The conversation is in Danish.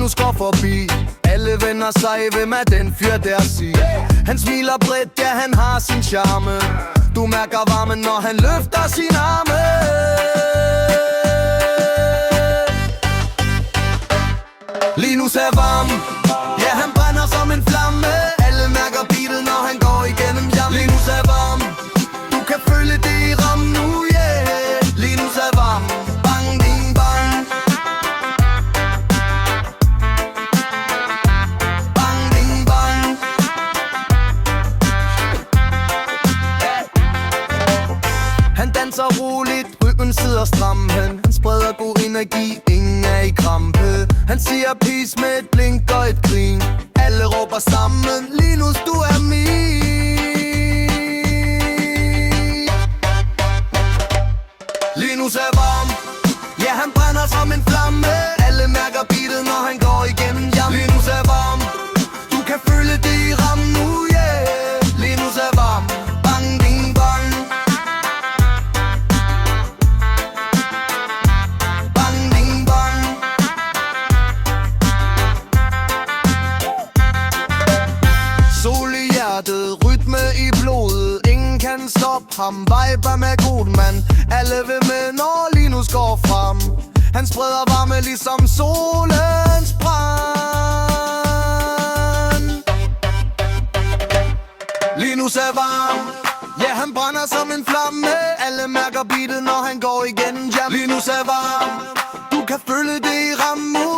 Linus går forbi. Alle vender sig, hvem er den fyr der siger. Han smiler bredt, ja han har sin charme. Du mærker varmen, når han løfter sin arme. Linus er varm, ja han brænder som en flamme. Alle mærker beatet, når han går igennem jam. Linus er varm, du kan føle det i rammen nu, yeah. Linus er varm, bang, ding, bang. Bang, ding, bang. Han danser roligt, rytmen sidder stram. Han spreder god energi, ingen er i krampe. Han siger peace med et blink og et grin. Alle råber sammen, Linus du er min. Linus er varm, ja han brænder som en flamme. Alle mærker beatet, når han går igennem jam. Linus er varm, du kan føle det i rammen nu, yeah. Linus er varm, bang, ding, bang. Bang, ding, bang. Sol i hjertet, rytme i blodet. Ingen kan stoppe ham, viber med god mand. Alle vil med, når Linus går frem. Han spreder varme ligesom solens brand. Linus er varm, ja han brænder som en flamme. Alle mærker beatet, når han går igennem jam. Linus er varm, du kan føle det i rammen.